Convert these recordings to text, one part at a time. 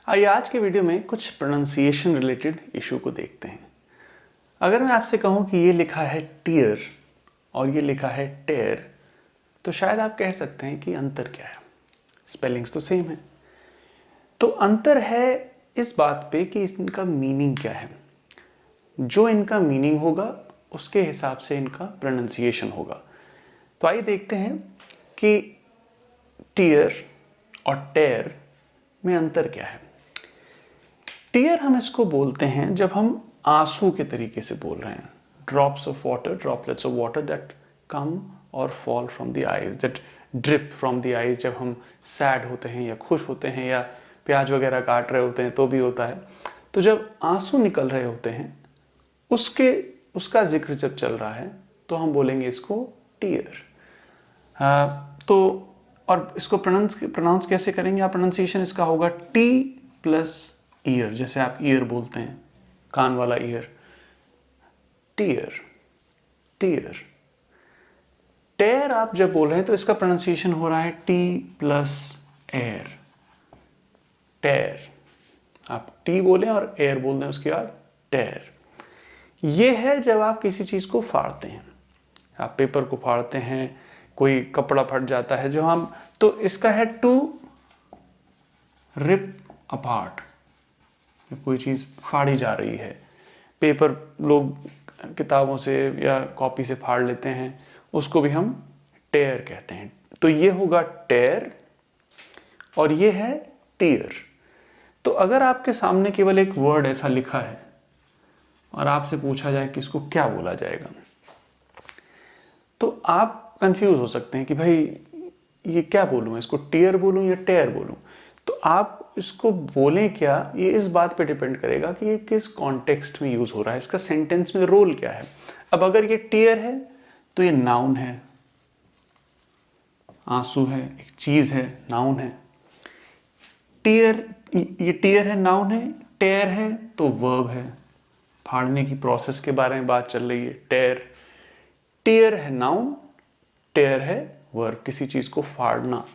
आइए आज के वीडियो में कुछ प्रोनाउंसिएशन रिलेटेड इशू को देखते हैं। अगर मैं आपसे कहूँ कि ये लिखा है टीयर और ये लिखा है टेयर, तो शायद आप कह सकते हैं कि अंतर क्या है। स्पेलिंग्स तो सेम है, तो अंतर है इस बात पे कि इनका मीनिंग क्या है। जो इनका मीनिंग होगा उसके हिसाब से इनका प्रोनाउंसिएशन होगा। तो आइए देखते हैं कि टीयर और टेयर में अंतर क्या है। टीयर हम इसको बोलते हैं जब हम आंसू के तरीके से बोल रहे हैं। Drops of water, droplets of water that come और fall from the eyes, that drip from the eyes. जब हम सैड होते हैं या खुश होते हैं या प्याज वगैरह काट रहे होते हैं तो भी होता है। तो जब आंसू निकल रहे होते हैं उसका जिक्र जब चल रहा है तो हम बोलेंगे इसको टीयर। तो और इसको प्रोनाउंस कैसे करेंगे आप? प्रोनाउंसिएशन इसका होगा टी प्लस ईयर, जैसे आप ईयर बोलते हैं, कान वाला ईयर। Tier, tier. टेयर आप जब बोल रहे हैं तो इसका प्रोनाउंसिएशन हो रहा है टी प्लस एयर, टेयर। आप टी बोलें और एयर बोल दें उसके बाद टेयर। ये है जब आप किसी चीज को फाड़ते हैं, आप पेपर को फाड़ते हैं, कोई कपड़ा फट जाता है जो हम, तो इसका है टू रिप अपार्ट। कोई चीज फाड़ी जा रही है, पेपर लोग किताबों से या कॉपी से फाड़ लेते हैं, उसको भी हम टेयर कहते हैं। तो ये होगा टेयर और ये है टीयर। तो अगर आपके सामने केवल एक वर्ड ऐसा लिखा है और आपसे पूछा जाए कि इसको क्या बोला जाएगा, तो आप कंफ्यूज हो सकते हैं कि भाई ये क्या बोलूं, इसको टीयर बोलूं या टेयर बोलूं। तो आप इसको बोलें क्या, ये इस बात पे डिपेंड करेगा कि ये किस कॉन्टेक्स्ट में यूज हो रहा है, इसका सेंटेंस में रोल क्या है। अब अगर ये टीयर है तो ये नाउन है, आंसू है, एक चीज है, नाउन है। टीयर, ये टीयर है, नाउन है। टेयर है तो वर्ब है, फाड़ने की प्रोसेस के बारे में बात चल रही है, टेयर। टीयर है नाउन, टेयर है वर्ब, किसी चीज को फाड़ना,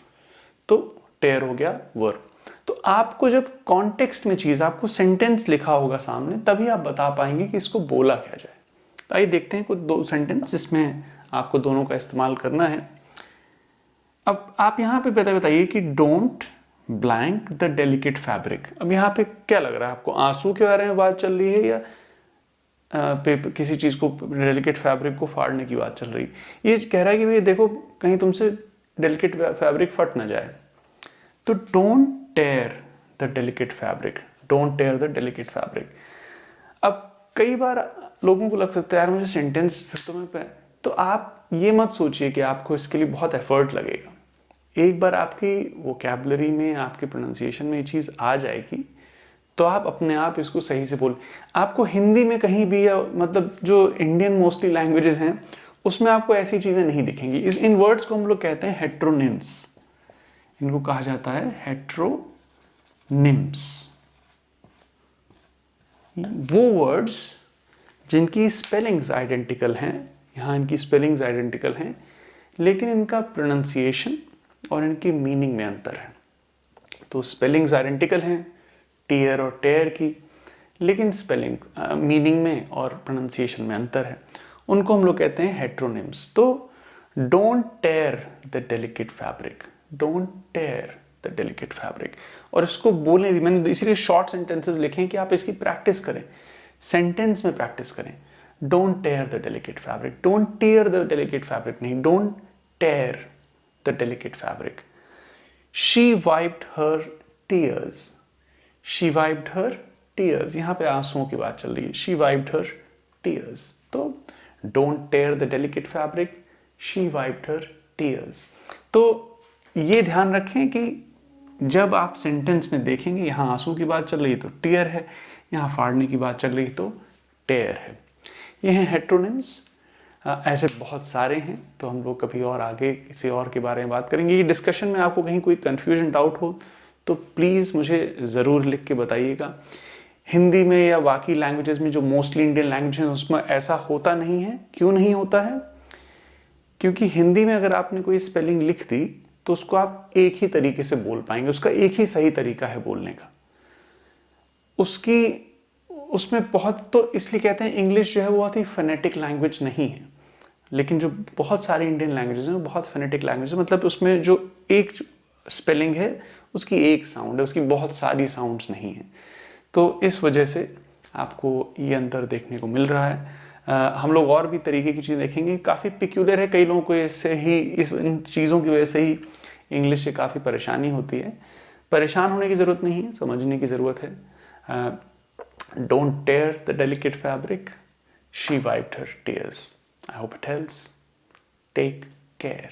तो टेयर हो गया वर्ब। तो आपको जब कॉन्टेक्स्ट में चीज, आपको सेंटेंस लिखा होगा सामने, तभी आप बता पाएंगे कि इसको बोला क्या जाए। तो आइए देखते हैं कुछ दो सेंटेंस जिसमें आपको दोनों का इस्तेमाल करना है। अब आप यहां पे बताइए कि don't blank the delicate fabric. अब यहाँ पे क्या लग रहा है आपको? आंसू के बारे में बात चल रही है या पेपर, किसी चीज को, डेलिकेट फैब्रिक को फाड़ने की बात चल रही है? ये कह रहा है कि भाई देखो कहीं तुमसे डेलिकेट फैब्रिक फट ना जाए। तो don't tear the delicate fabric, don't tear the delicate fabric. अब कई बार लोगों को लग सकता है यार मुझे सेंटेंस फिर तो मैं, तो आप ये मत सोचिए कि आपको इसके लिए बहुत एफर्ट लगेगा। एक बार आपकी वोकैबुलरी में, आपके प्रोनाउंसिएशन में ये चीज आ जाएगी तो आप अपने आप इसको सही से बोल। आपको हिंदी में कहीं भी, या मतलब जो इंडियन मोस्टली लैंग्वेजेस हैं उसमें आपको ऐसी चीजें नहीं दिखेंगी। इन वर्ड्स को हम लोग कहते हैं हेट्रोनिम्स, इनको कहा जाता है हेट्रोनिम्स। वो वर्ड्स जिनकी स्पेलिंग्स आइडेंटिकल हैं, यहाँ इनकी स्पेलिंग्स आइडेंटिकल हैं, लेकिन इनका प्रोनाउंसिएशन और इनकी मीनिंग में अंतर है। तो स्पेलिंग्स आइडेंटिकल हैं टीयर और टेयर की, लेकिन स्पेलिंग, मीनिंग में और प्रोनाउंसिएशन में अंतर है, उनको हम लोग कहते हैं हेट्रोनिम्स। तो don't tear the delicate fabric, don't tear the delicate fabric. और इसको बोलें भी, मैंने इसीलिए शॉर्ट सेंटेंसेस लिखे हैं कि आप इसकी प्रैक्टिस करें, सेंटेंस में प्रैक्टिस करें। Don't tear the delicate fabric, don't tear the delicate fabric नहीं, don't tear the delicate fabric. She wiped her tears, she wiped her tears, यहां पे आंसुओं की बात चल रही है, शी वाइप्ड हर टीयर्स। तो don't tear the delicate fabric, she wiped her tears. तो ये ध्यान रखें कि जब आप सेंटेंस में देखेंगे यहां आंसू की बात चल रही है तो टीयर है, यहां फाड़ने की बात चल रही तो टेयर है। ये हैं हेट्रोनिम्स। ऐसे बहुत सारे हैं, तो हम लोग कभी और आगे किसी और के बारे में बात करेंगे। ये डिस्कशन में आपको कहीं कोई कंफ्यूजन, डाउट हो तो प्लीज़ मुझे ज़रूर लिख के बताइएगा। हिंदी में या बाकी लैंग्वेजेस में, जो मोस्टली इंडियन लैंग्वेज हैं, उसमें ऐसा होता नहीं है। क्यों नहीं होता है? क्योंकि हिंदी में अगर आपने कोई स्पेलिंग लिख दी तो उसको आप एक ही तरीके से बोल पाएंगे, उसका एक ही सही तरीका है बोलने का। उसकी उसमें बहुत, तो इसलिए कहते हैं इंग्लिश जो है वो बहुत ही फोनेटिक लैंग्वेज नहीं है, लेकिन जो बहुत सारी इंडियन लैंग्वेजेस हैं वो बहुत फोनेटिक लैंग्वेज है, मतलब उसमें जो एक स्पेलिंग है उसकी एक साउंड है, उसकी बहुत सारी साउंड्स नहीं है। तो इस वजह से आपको ये अंतर देखने को मिल रहा है। हम लोग और भी तरीके की चीज़ देखेंगे, काफ़ी पिक्यूलर है, कई लोगों को इससे ही इन चीज़ों की वजह से ही इंग्लिश से काफ़ी परेशानी होती है। परेशान होने की ज़रूरत नहीं है, समझने की ज़रूरत है। Don't tear the delicate fabric, she wiped her tears. I hope it helps. Take care.